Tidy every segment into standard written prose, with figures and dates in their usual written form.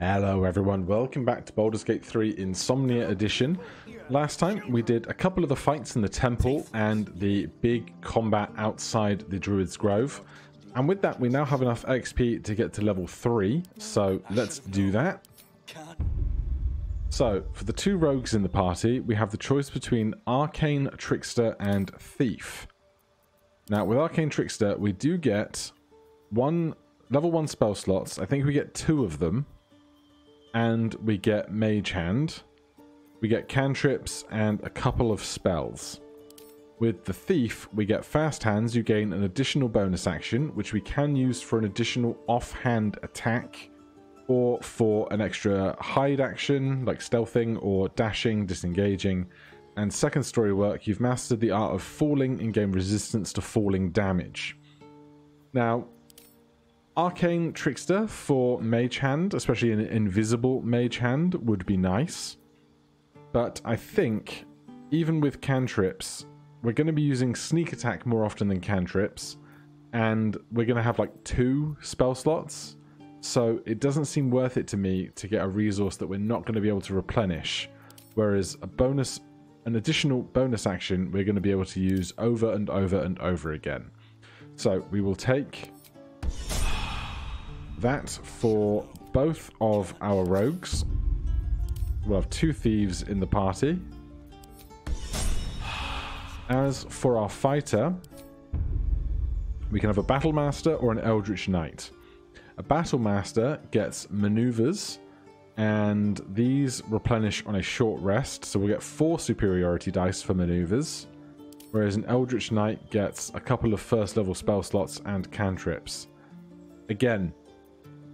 Hello everyone, welcome back to Baldur's Gate 3 Insomnia Edition. Last time we did a couple of the fights in the temple and the big combat outside the Druid's Grove. And with that we now have enough XP to get to level 3, so let's do that. So, for the two rogues in the party, we have the choice between Arcane Trickster and Thief. Now with Arcane Trickster we do get level 1 spell slots. I think we get 2 of them. And we get Mage Hand, we get cantrips, and a couple of spells. With the Thief, we get Fast Hands. You gain an additional bonus action, which we can use for an additional offhand attack, or for an extra hide action, like stealthing or dashing, disengaging. And second story work, you've mastered the art of falling and gain resistance to falling damage. Now, Arcane Trickster for Mage Hand, especially an invisible Mage Hand, would be nice. But I think, even with cantrips, we're going to be using Sneak Attack more often than cantrips. And we're going to have like 2 spell slots. So it doesn't seem worth it to me to get a resource that we're not going to be able to replenish. Whereas an additional bonus action, we're going to be able to use over and over and over again. So we will take that for both of our rogues. We'll have 2 thieves in the party. As for our fighter, we can have a battle master or an eldritch knight. A battle master gets maneuvers, and these replenish on a short rest, so we'll get 4 superiority dice for maneuvers, whereas an eldritch knight gets a couple of first level spell slots and cantrips. Again,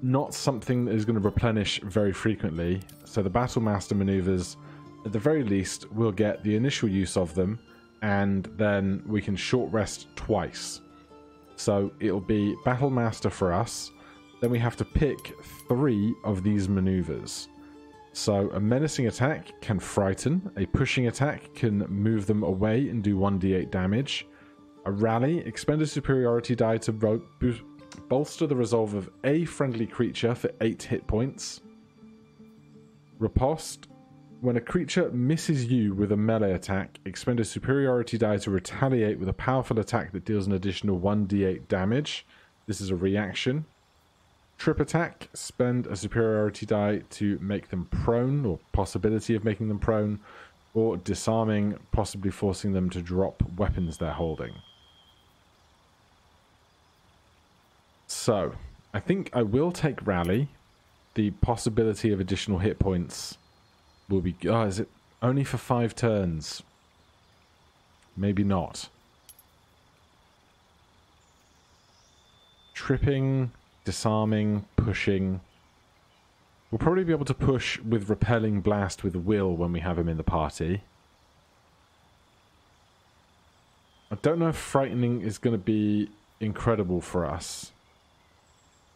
not something that is going to replenish very frequently, so the Battle Master maneuvers, at the very least, we'll get the initial use of them, and then we can short rest twice. So it'll be Battle Master for us, then we have to pick 3 of these maneuvers. So a menacing attack can frighten, a pushing attack can move them away and do 1d8 damage, a rally, expend a superiority die to bolster the resolve of a friendly creature for 8 hit points. Riposte. When a creature misses you with a melee attack, expend a superiority die to retaliate with a powerful attack that deals an additional 1d8 damage. This is a reaction. Trip attack. Spend a superiority die to make them prone, or possibility of making them prone, or disarming, possibly forcing them to drop weapons they're holding. So, I think I will take Rally. The possibility of additional hit points will be... Oh, is it only for 5 turns? Maybe not. Tripping, disarming, pushing. We'll probably be able to push with Repelling Blast with Will when we have him in the party. I don't know if Frightening is going to be incredible for us.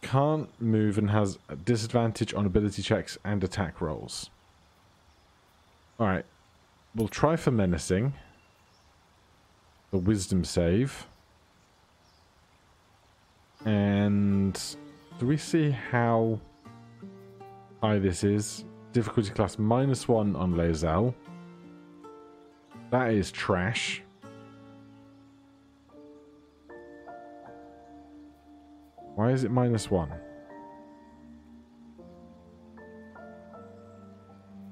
Can't move and has a disadvantage on ability checks and attack rolls. Alright, we'll try for Menacing. The Wisdom save. And do we see how high this is? Difficulty class -1 on Lae'zel. That is trash. Why is it -1?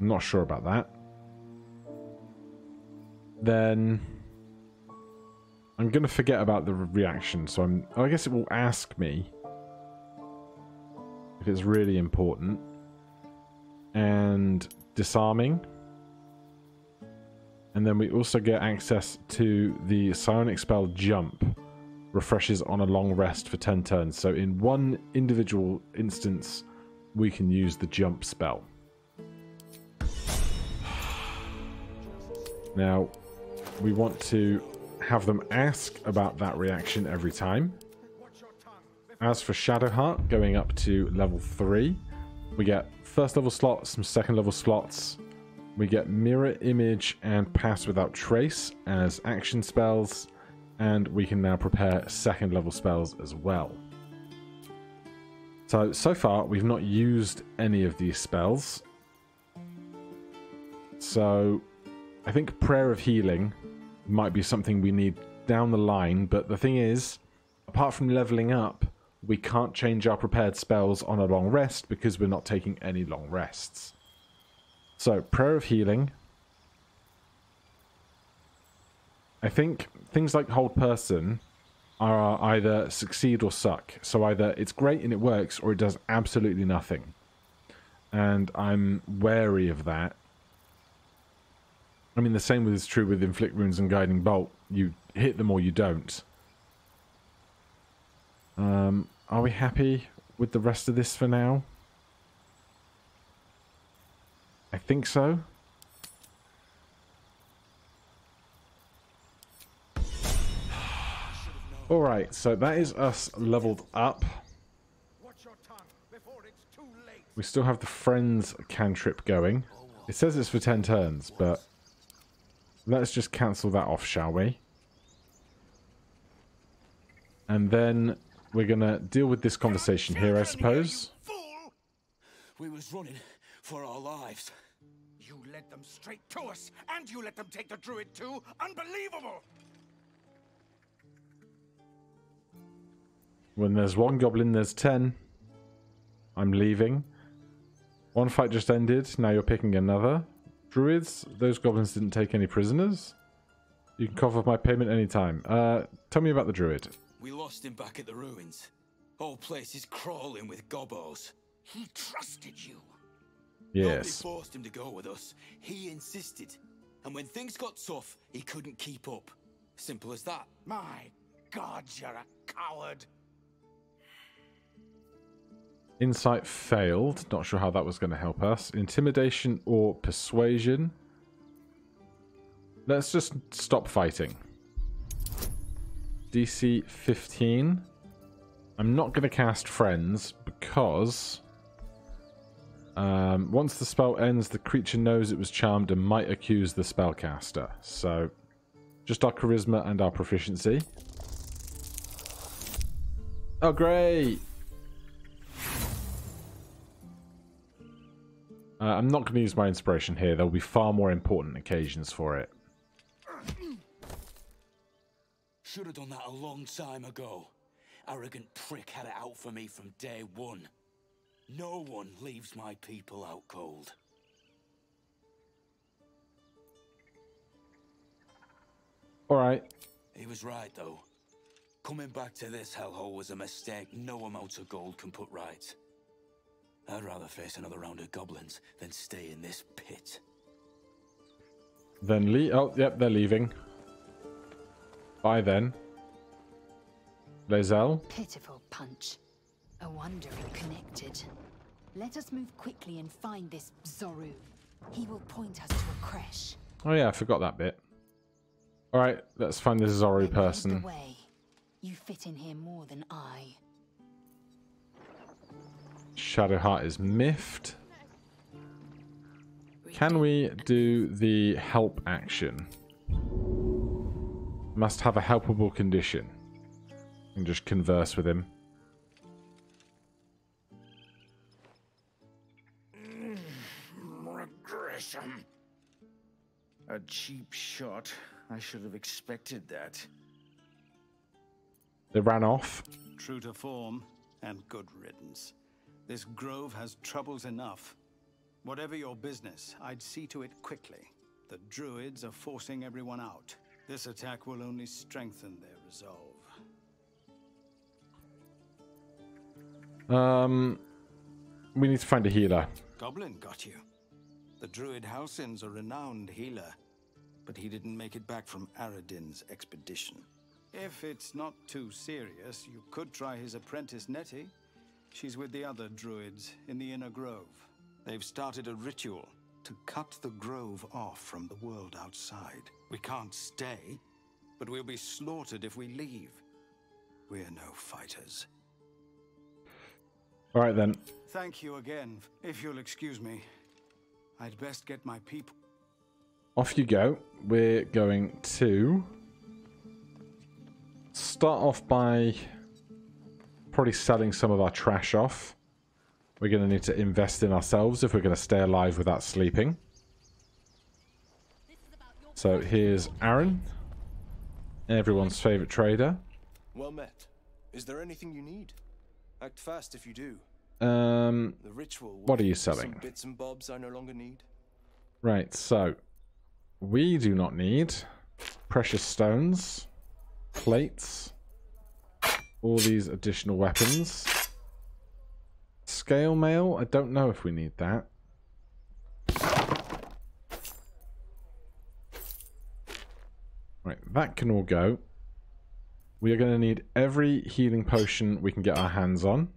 I'm not sure about that. Then I'm going to forget about the reaction, so I guess it will ask me if it's really important. And disarming. And then we also get access to the psionic spell Jump. Refreshes on a long rest for 10 turns. So in one individual instance, we can use the Jump spell. Now, we want to have them ask about that reaction every time. As for Shadowheart, going up to level 3, we get first level slots, some second level slots. We get Mirror Image and Pass Without Trace as action spells. And we can now prepare second level spells as well. So far, we've not used any of these spells. So, I think Prayer of Healing might be something we need down the line, but the thing is, apart from leveling up, we can't change our prepared spells on a long rest because we're not taking any long rests. So, Prayer of Healing. I think things like Hold Person are either succeed or suck. So either it's great and it works, or it does absolutely nothing. And I'm wary of that. I mean, the same is true with Inflict Wounds and Guiding Bolt. You hit them or you don't. Are we happy with the rest of this for now? I think so. Alright, so that is us leveled up. We still have the Friends cantrip going. It says it's for 10 turns, but let's just cancel that off, shall we? And then we're going to deal with this conversation here, I suppose. We was running for our lives. You led them straight to us, and you let them take the druid too. Unbelievable! When there's one goblin, there's 10. I'm leaving. One fight just ended. Now you're picking another. Druids, those goblins didn't take any prisoners. You can cough off my payment anytime. Tell me about the druid. We lost him back at the ruins. Whole place is crawling with gobos. He trusted you. Yes. Nobody forced him to go with us. He insisted. And when things got tough, he couldn't keep up. Simple as that. My God, you're a coward. Insight failed. Not sure how that was going to help us. Intimidation or persuasion. Let's just stop fighting. DC 15. I'm not going to cast Friends because once the spell ends, the creature knows it was charmed and might accuse the spellcaster. So just our charisma and our proficiency. Oh, great! I'm not going to use my inspiration here. There'll be far more important occasions for it. Should have done that a long time ago. Arrogant prick had it out for me from day one. No one leaves my people out cold. Alright. He was right, though. Coming back to this hellhole was a mistake no amount of gold can put right. I'd rather face another round of goblins than stay in this pit. Then oh, yep, they're leaving. Bye then. Lae'zel. Pitiful punch. A wonder it connected. Let us move quickly and find this Zoru. He will point us to a creche. Oh yeah, I forgot that bit. Alright, let's find this Zoru person. The way. You fit in here more than I. Shadowheart is miffed. Can we do the help action? Must have a helpable condition. And just converse with him. Regression. A cheap shot. I should have expected that. They ran off. True to form, and good riddance. This grove has troubles enough. Whatever your business, I'd see to it quickly. The druids are forcing everyone out. This attack will only strengthen their resolve. We need to find a healer. Goblin got you. The druid Halsin's a renowned healer, but he didn't make it back from Aradin's expedition. If it's not too serious, you could try his apprentice Nettie. She's with the other druids in the inner grove. They've started a ritual to cut the grove off from the world outside. We can't stay, but we'll be slaughtered if we leave. We're no fighters. All right then. Thank you again. If you'll excuse me, I'd best get my people. Off you go. We're going to start off by probably selling some of our trash off. We're going to need to invest in ourselves if we're going to stay alive without sleeping. So here's Aaron, everyone's favourite trader. Well met. Is there anything you need? Act fast if you do. The ritual. What are you selling? Some bits and bobs I no longer need. Right, so we do not need precious stones, plates, all these additional weapons. Scale mail, I don't know if we need that. Right, that can all go. We are going to need every healing potion we can get our hands on,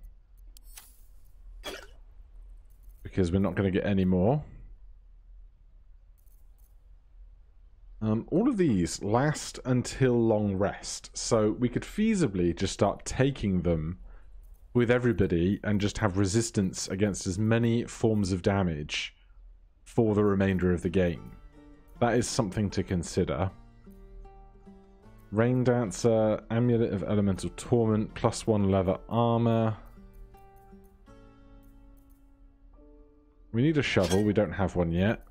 because we're not going to get any more. All of these last until long rest, so we could feasibly just start taking them with everybody and just have resistance against as many forms of damage for the remainder of the game. That is something to consider. Rain Dancer, Amulet of Elemental Torment, +1 leather armor. We need a shovel, we don't have one yet.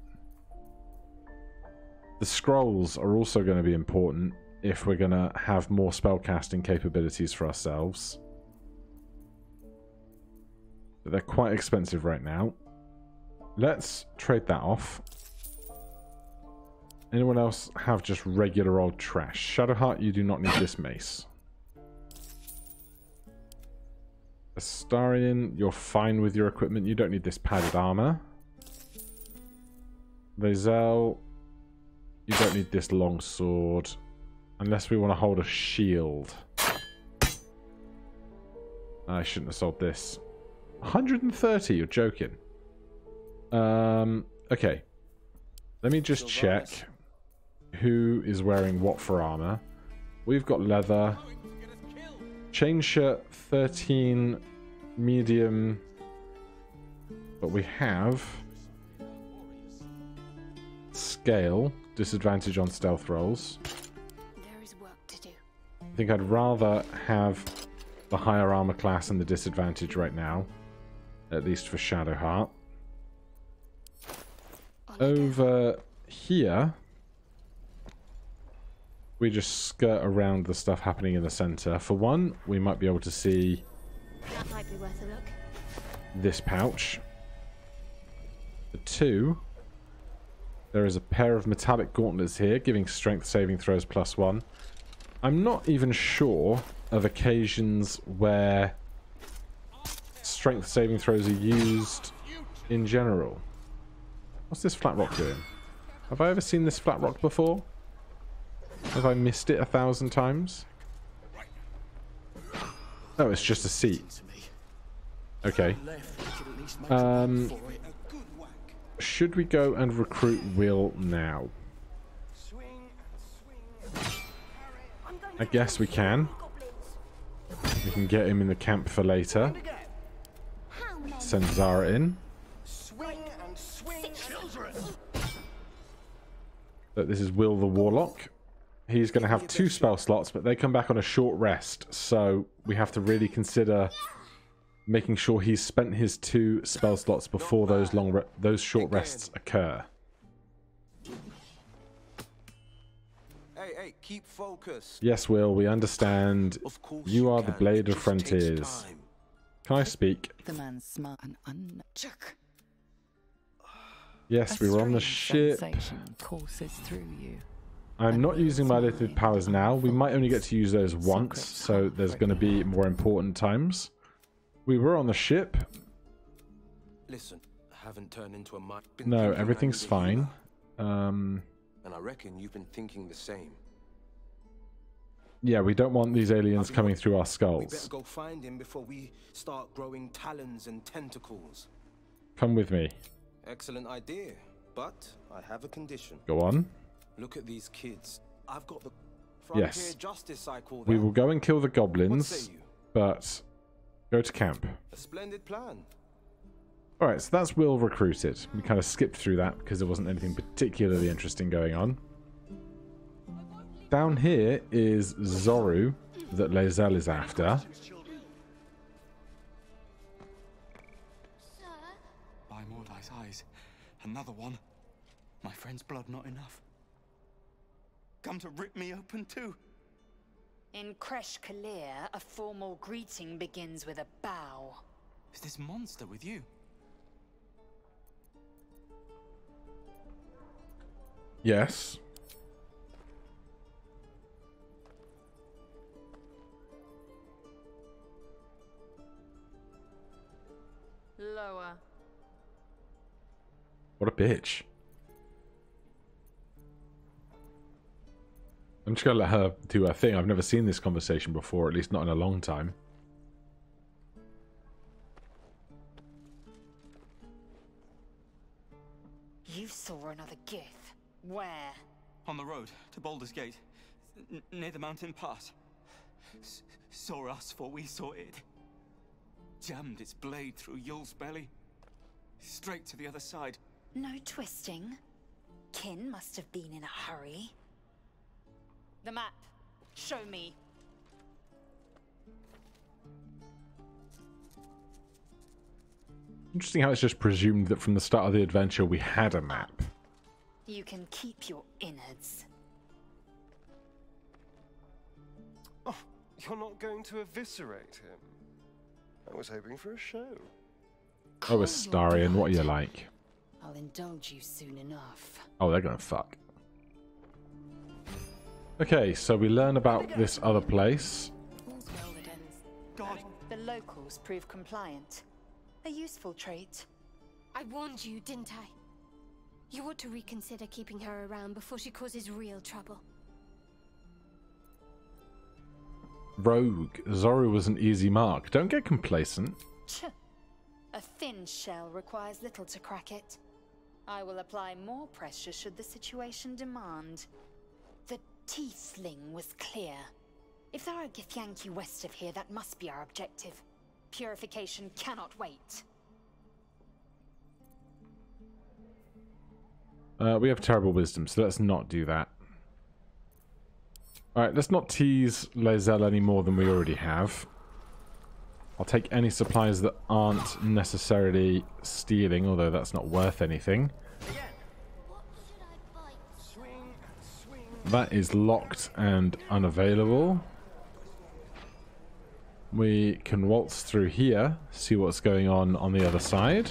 The scrolls are also going to be important if we're going to have more spellcasting capabilities for ourselves. But they're quite expensive right now. Let's trade that off. Anyone else have just regular old trash? Shadowheart, you do not need this mace. Astarion, you're fine with your equipment. You don't need this padded armor. Lae'zel, you don't need this long sword. Unless we want to hold a shield. I shouldn't have sold this. 130, you're joking. Okay. Let me just check who is wearing what for armor. We've got leather. Chain shirt, 13, medium. But we have scale, disadvantage on stealth rolls. There is work to do. I think I'd rather have the higher armor class and the disadvantage right now. At least for Shadowheart. Over here, we just skirt around the stuff happening in the center. For one, we might be able to see That might be worth a look. this pouch. For two, there is a pair of metallic gauntlets here, giving strength saving throws +1. I'm not even sure of occasions where strength saving throws are used in general. What's this flat rock doing? Have I ever seen this flat rock before? Have I missed it 1,000 times? Oh, it's just a seat. Okay. Should we go and recruit Will now? I guess we can. We can get him in the camp for later. Send Zara in. But this is Will the Warlock. He's going to have 2 spell slots, but they come back on a short rest. So we have to really consider making sure he's spent his 2 spell slots before those short rests occur. Hey, keep focused. Yes, Will, we understand. You are the Blade of Frontiers. Can I speak? The man's smart and unchuck. Yes, we were on the ship. Courses through you. I'm not using my limited powers now. We might only get to use those once, so there's going to be more important times. We were on the ship. Listen, I haven't turned into a No, everything's fine. And I reckon you've been thinking the same. Yeah, we don't want these aliens coming through our skulls. We better go find him before we start growing talons and tentacles. Come with me. Excellent idea, but I have a condition. Go on. Look at these kids. I've got the frontier justice, I call them. We will go and kill the goblins, but go to camp. A splendid plan. Alright, so that's Will recruited. We kind of skipped through that because there wasn't anything particularly interesting going on. Down here is Zoru that Lae'zel is after. Mordai's eyes. Another one. My friend's blood not enough. Come to rip me open too. In Kresh Kalir, a formal greeting begins with a bow. Is this monster with you? Yes. Lower. What a bitch. I'm just gonna let her do her thing. I've never seen this conversation before, at least not in a long time. You saw another Gith. Where? On the road to Baldur's Gate, near the mountain pass. Saw us, for we saw it. Jammed its blade through Yul's belly. Straight to the other side. No twisting. Kin must have been in a hurry. The map. Show me. Interesting how it's just presumed that from the start of the adventure we had a map. You can keep your innards. Oh, you're not going to eviscerate him? I was hoping for a show. Oh, Astarion, what are you like? I'll indulge you soon enough. Oh, they're gonna fuck. Okay, so we learn about this other place. God. The locals prove compliant. A useful trait. I warned you, didn't I? You ought to reconsider keeping her around before she causes real trouble. Rogue. Zoru was an easy mark. Don't get complacent. A thin shell requires little to crack it. I will apply more pressure should the situation demand. The tiefling was clear. If there are Githyanki west of here, that must be our objective. Purification cannot wait. We have terrible wisdom, so let's not do that. Alright, let's not tease Lae'zel any more than we already have. I'll take any supplies that aren't necessarily stealing, although that's not worth anything. That is locked and unavailable. We can waltz through here, see what's going on the other side.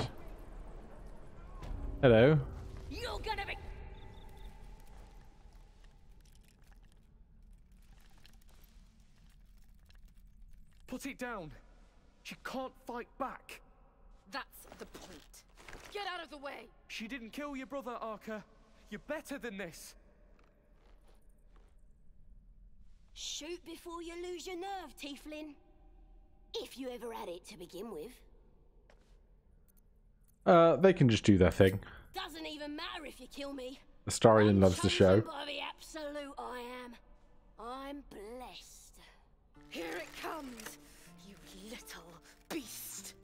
Hello. You're gonna be... Put it down. She can't fight back. That's the point. Get out of the way. She didn't kill your brother, Arca. You're better than this. Shoot before you lose your nerve, Tiefling. If you ever had it to begin with. They can just do their thing. Doesn't even matter if you kill me. Astarion loves the show. By the absolute I am. I'm blessed. Here it comes, you little beast.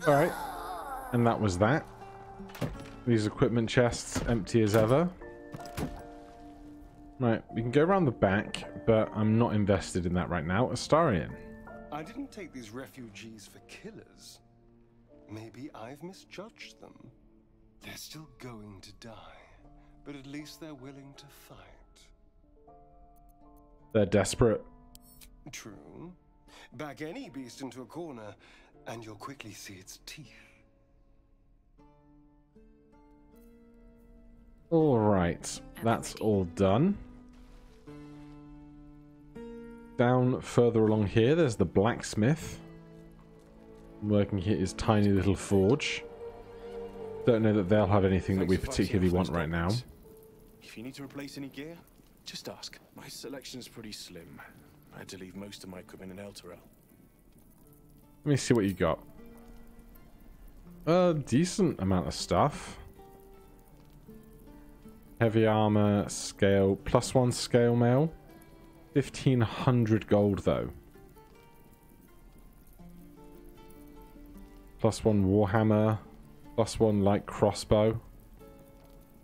Alright. And that was that. These equipment chests empty as ever. Right, we can go around the back, but I'm not invested in that right now. Astarion. I didn't take these refugees for killers. Maybe I've misjudged them. They're still going to die, but at least they're willing to fight. They're desperate. True. Back any beast into a corner, and you'll quickly see its teeth. Alright, that's all done. Down further along here, there's the blacksmith. Working here his tiny little forge. Don't know that they'll have anything that we particularly want right now. If you need to replace any gear, just ask. My selection's pretty slim. I had to leave most of my equipment in Elturel. Let me see what you got. A decent amount of stuff. Heavy armor, scale, +1 scale mail. 1,500 gold though. +1 warhammer. +1 light crossbow.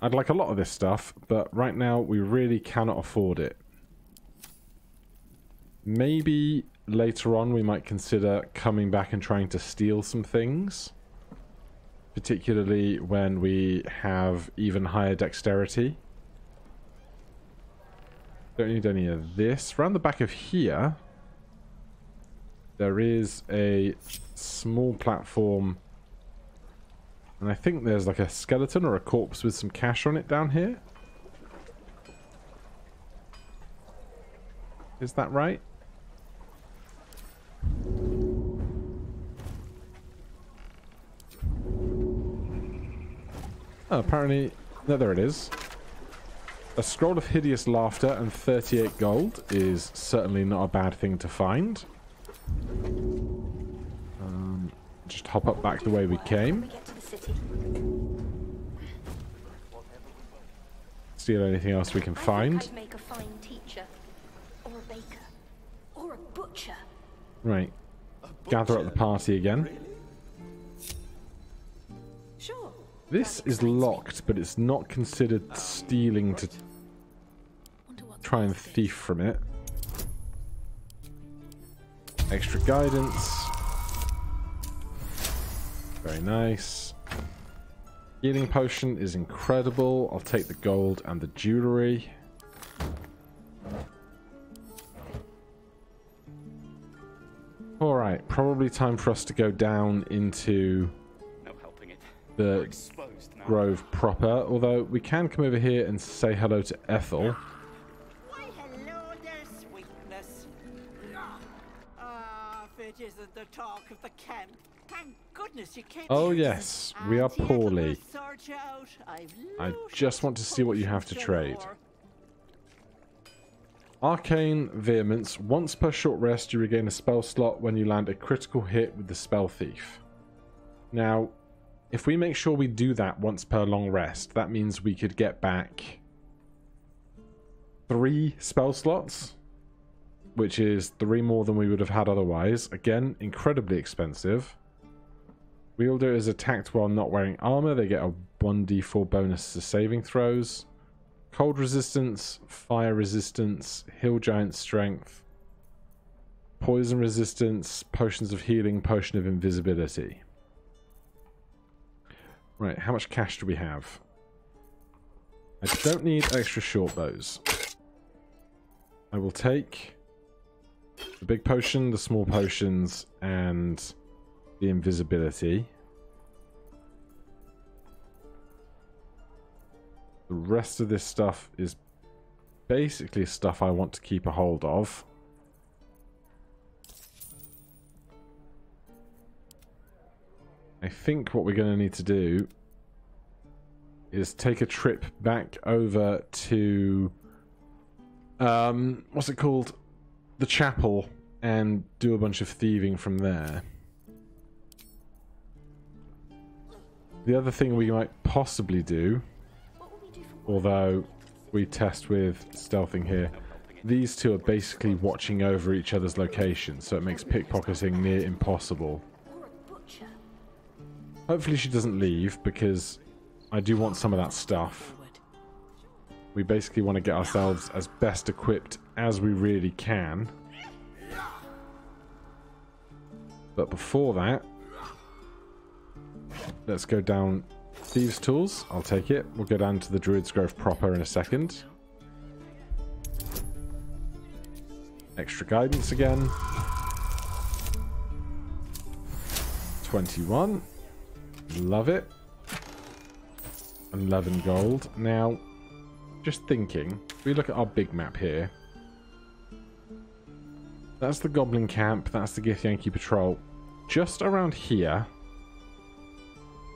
I'd like a lot of this stuff, but right now we really cannot afford it. Maybe later on we might consider coming back and trying to steal some things. Particularly when we have even higher dexterity. Don't need any of this. Around the back of here, there is a small platform. And I think there's like a skeleton or a corpse with some cash on it down here. Is that right? Oh, apparently... No, there it is. A scroll of hideous laughter and 38 gold is certainly not a bad thing to find. Just hop up back the way we came. Steal anything else we can find. I'd make a fine teacher, or a baker, or a butcher. Right. Gather up the party again. Sure. This is locked, but it's not considered stealing to try and thief from it. Extra guidance. Very nice. Healing potion is incredible. I'll take the gold and the jewellery. Alright, probably time for us to go down into the grove proper. Although we can come over here and say hello to Ethel. Why, hello there, sweetness. If it isn't the talk of the camp. Thank goodness you came. Oh yes, we are poorly. I just want to see what you have to trade. Arcane Vehemence. Once per short rest, you regain a spell slot when you land a critical hit with the Spell Thief. Now, if we make sure we do that once per long rest, that means we could get back 3 spell slots, which is 3 more than we would have had otherwise. Again, incredibly expensive. Wielder is attacked while not wearing armor. They get a 1d4 bonus to saving throws. Cold resistance, fire resistance, hill giant strength, poison resistance, potions of healing, potion of invisibility. Right, how much cash do we have? I don't need extra short bows. I will take the big potion, the small potions, and the invisibility. The rest of this stuff is basically stuff I want to keep a hold of. I think what we're going to need to do is take a trip back over to what's it called? The chapel, and do a bunch of thieving from there. The other thing we might possibly do, although we test with stealthing here, these two are basically watching over each other's locations, so it makes pickpocketing near impossible. Hopefully she doesn't leave, because I do want some of that stuff. We basically want to get ourselves as best equipped as we really can. But before that, let's go down Thieves' Tools. I'll take it. We'll go down to the Druid's Grove proper in a second. Extra guidance again. 21. Love it. 11 gold. Now, just thinking, if we look at our big map here, that's the Goblin Camp, that's the Githyanki Patrol. Just around here,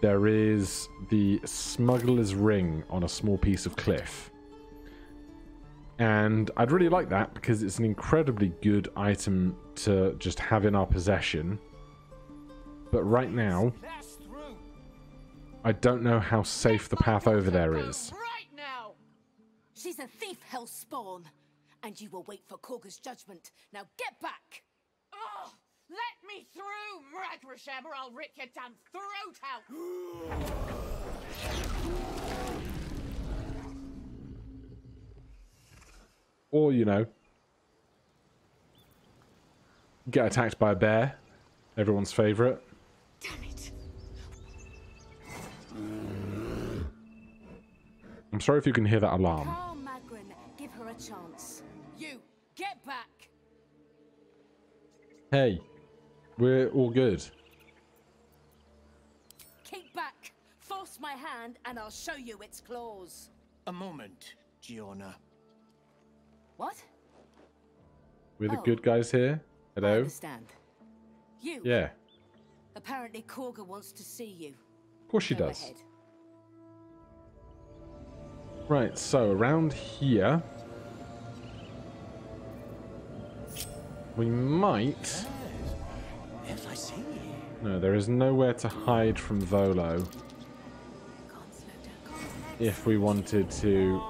there is the Smuggler's Ring on a small piece of cliff. And I'd really like that because it's an incredibly good item to just have in our possession. But right now, I don't know how safe the path over there is. Right now! She's a thief, hellspawn, and you will wait for Korga's judgment. Now get back! Oh, let me through, Mragrasham, or I'll rip your damn throat out! Or, you know, Get attacked by a bear. Everyone's favourite. Damn it. I'm sorry if you can hear that alarm. Carl Magrin, give her a chance. You, get back. Hey, we're all good. Keep back. Force my hand and I'll show you its claws. A moment, Giona. What? We're the good guys here. I Hello? understand. You? Yeah. Apparently Korga wants to see you. Of course she Go does. ahead. Right, so around here... we might... Yes, I see. No, there is nowhere to hide from Volo. If we wanted to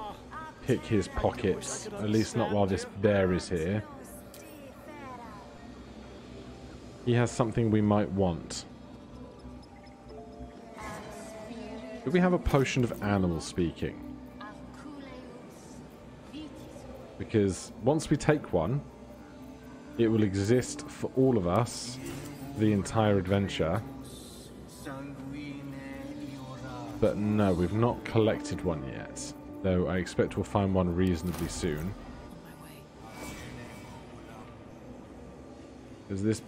pick his pockets, at least not while this bear is here. He has something we might want. Do we have a potion of animal speaking? Because once we take one, it will exist for all of us the entire adventure. But no, we've not collected one yet. Though I expect we'll find one reasonably soon. Is this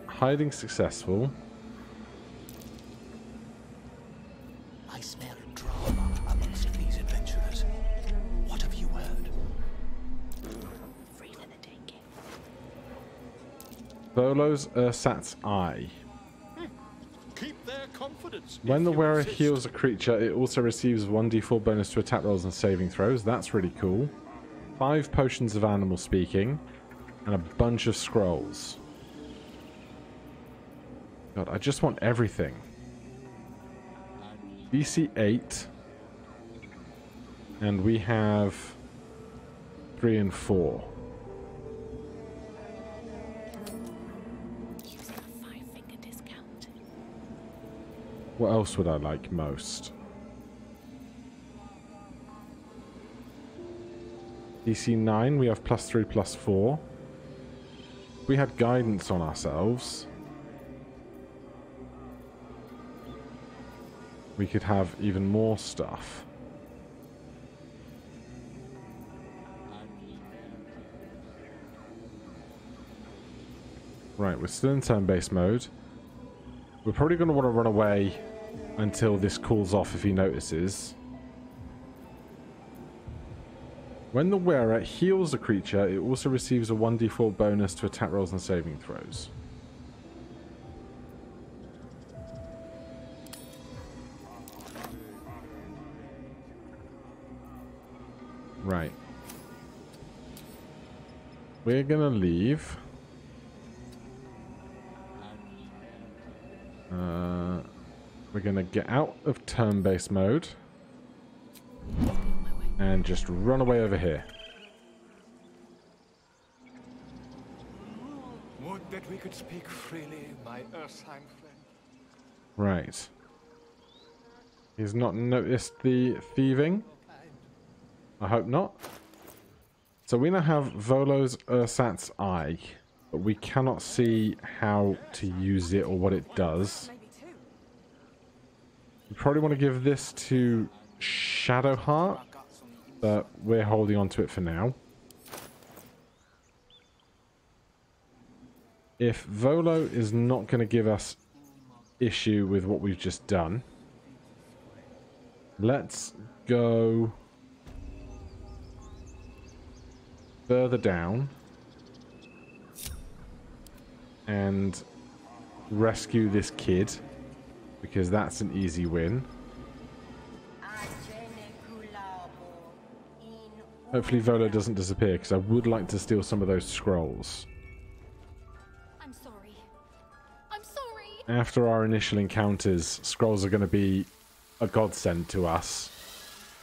hiding successful? I smell drama amongst these adventurers. What have you heard? Volo's Ursat's Eye. Keep their confidence. When the wearer heals a creature, it also receives 1d4 bonus to attack rolls and saving throws. That's really cool. 5 potions of animal speaking, and a bunch of scrolls. God, I just want everything. DC 8. And we have 3 and 4. What else would I like most? DC 9, we have +3, +4. We had guidance on ourselves. We could have even more stuff. Right, we're still in turn-based mode. We're probably going to want to run away until this cools off if he notices. When the wearer heals a creature, it also receives a 1d4 bonus to attack rolls and saving throws. Right. We're going to leave. We're going to get out of turn-based mode and just run away over here. Would that we could speak freely, my Ursheim friend. Right. He's not noticed the thieving. I hope not. So we now have Volo's Ursat's Eye, but we cannot see how to use it or what it does. We probably want to give this to Shadowheart, but we're holding on to it for now. If Volo is not going to give us issue with what we've just done, let's go further down and rescue this kid, because that's an easy win. Hopefully Volo doesn't disappear, because I would like to steal some of those scrolls. I'm sorry. I'm sorry. After our initial encounters, scrolls are going to be a godsend to us.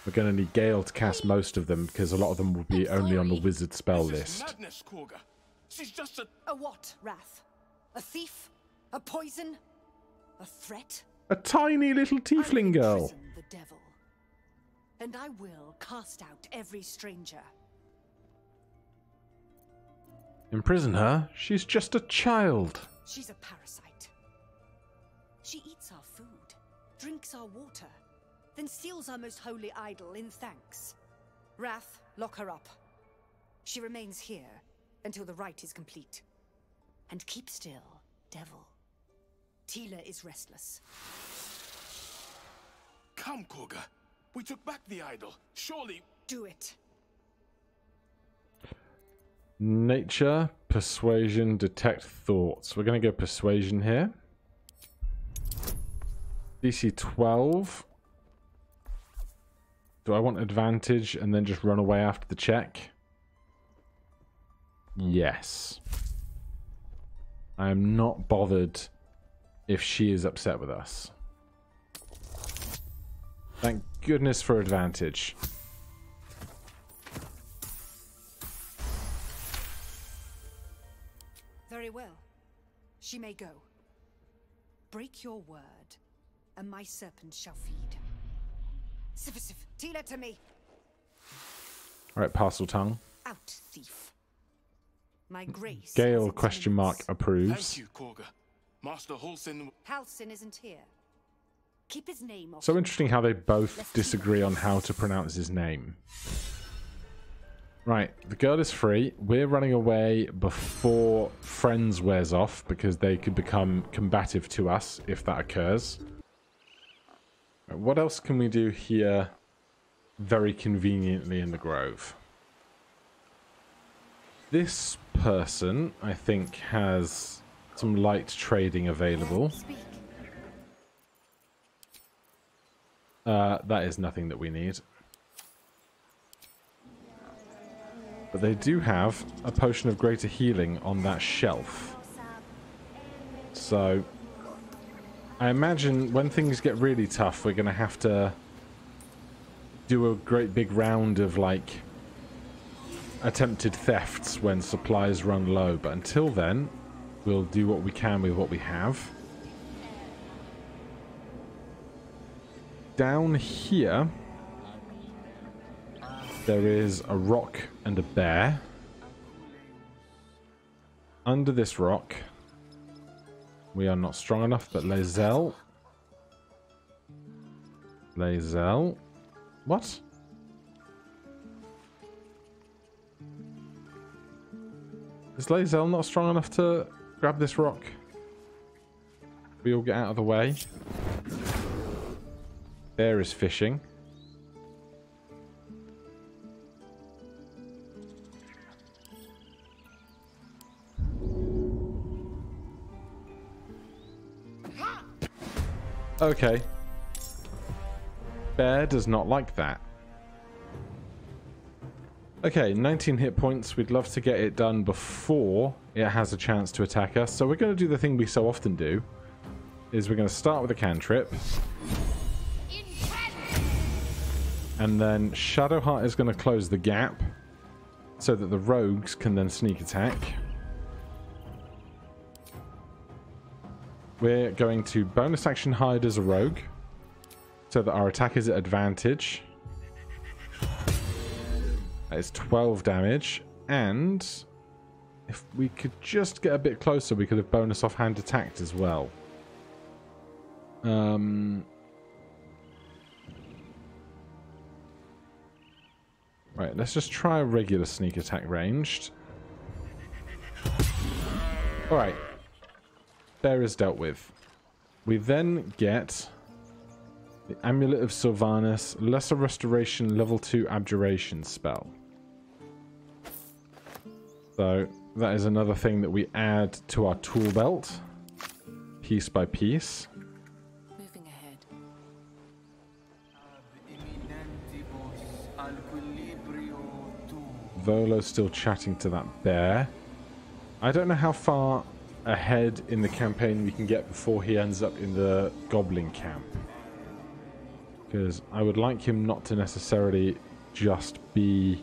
We're going to need Gale to cast most of them, because a lot of them will be only on the wizard spell list. Madness, Korga. She's just A what, Wrath? A thief? A poison? A threat? A tiny little tiefling girl. Imprison the devil. And I will cast out every stranger. Imprison her? She's just a child. She's a parasite. She eats our food, drinks our water, then steals our most holy idol in thanks. Wrath, lock her up. She remains here until the rite is complete. And keep still, devil. Tila is restless. Come, Koga. We took back the idol. Surely... Do it. Nature, persuasion, detect thoughts. We're going to go persuasion here. DC 12. Do I want advantage and then just run away after the check? Yes. I am not bothered if she is upset with us. Thank goodness for advantage. Very well. She may go. Break your word, and my serpent shall feed. Sif, Tila to me. Alright, parcel tongue. Out, thief. My grace. Gale question mark approves. Thank you, Koga. Master Halsin... Halsin isn't here. Keep his name off. So interesting how they both disagree on how to pronounce his name. Right, the girl is free. We're running away before Friends wears off because they could become combative to us if that occurs. Right, what else can we do here very conveniently in the Grove? This person, I think, has some light trading available. That is nothing that we need. But they do have a potion of greater healing on that shelf. So, I imagine when things get really tough, we're going to have to do a great big round of, like, attempted thefts when supplies run low. But until then, we'll do what we can with what we have. Down here, there is a rock and a bear. Under this rock, we are not strong enough, but Lae'zel. What? Is Lae'zel not strong enough to grab this rock? We all get out of the way. Bear is fishing. Okay. Bear does not like that. Okay, 19 hit points. We'd love to get it done before it has a chance to attack us. So we're going to do the thing we so often do. Is we're going to start with a cantrip. And then Shadowheart is going to close the gap so that the rogues can then sneak attack. We're going to bonus action hide as a rogue so that our attack is at advantage. That is 12 damage. And if we could just get a bit closer, we could have bonus offhand attacked as well. Right, let's just try a regular sneak attack ranged. Alright. Bear is dealt with. We then get the Amulet of Sylvanus, Lesser Restoration, level 2 Abjuration spell. So, that is another thing that we add to our tool belt, piece by piece. Moving ahead. Volo's still chatting to that bear. I don't know how far ahead in the campaign we can get before he ends up in the goblin camp. Because I would like him not to necessarily just be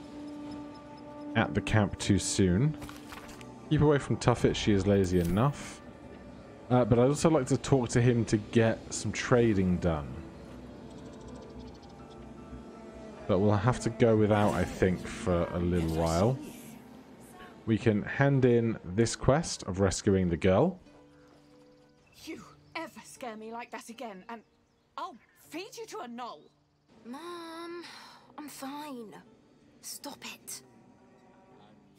at the camp too soon. Keep away from Tuffet, she is lazy enough. But I'd also like to talk to him to get some trading done. But we'll have to go without, I think, for a little while. we can hand in this quest of rescuing the girl. You ever scare me like that again, and I'll feed you to a knoll. Mom, I'm fine. Stop it.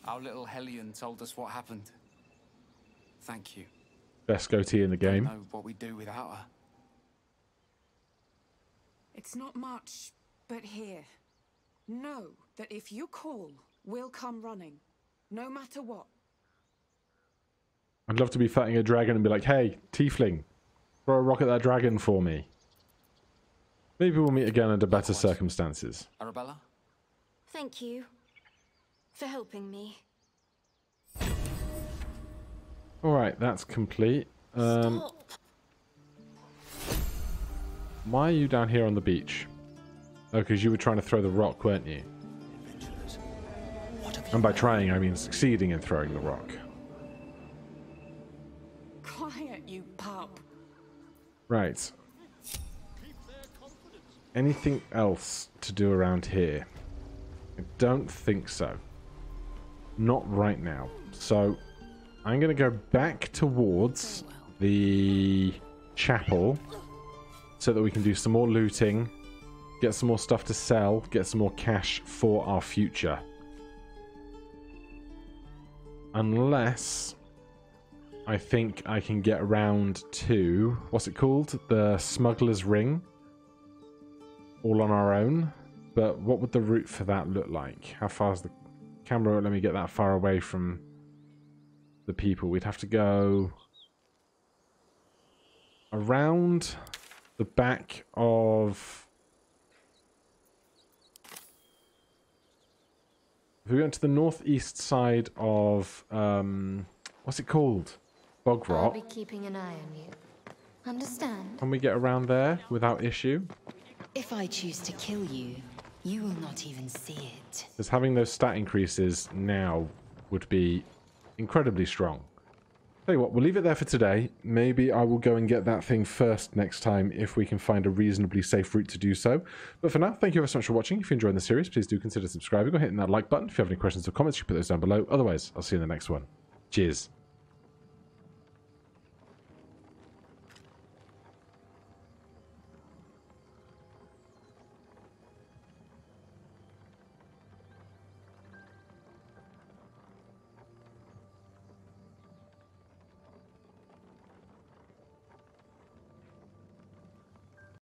Our little Hellion told us what happened. Thank you. Best goatee in the game. Don't know what we'd do without her. It's not much, but here. Know that if you call, we'll come running. No matter what. I'd love to be fighting a dragon and be like, hey, tiefling, throw a rock at that dragon for me. Maybe we'll meet again under better circumstances. Arabella? Thank you for helping me. Alright, that's complete. Stop. Why are you down here on the beach? Oh, because you were trying to throw the rock, weren't you? And by trying, I mean succeeding in throwing the rock. Quiet, you pup. Right. Anything else to do around here? I don't think so. Not right now. So, I'm going to go back towards the chapel so that we can do some more looting, get some more stuff to sell, get some more cash for our future. Unless I think I can get around to, what's it called? The Smuggler's Ring. All on our own. But what would the route for that look like? How far is the camera? Won't let me get that far away from the people. We'd have to go around the back of... If we went to the northeast side of, what's it called? Bog I'll Rock. be keeping an eye on you. Understand? Can we get around there without issue? If I choose to kill you, you will not even see it. Because having those stat increases now would be incredibly strong. Tell you what, we'll leave it there for today. Maybe I will go and get that thing first next time if we can find a reasonably safe route to do so. But for now, thank you ever so much for watching. If you enjoyed the series, please do consider subscribing or hitting that like button. If you have any questions or comments, you can put those down below. Otherwise, I'll see you in the next one. Cheers.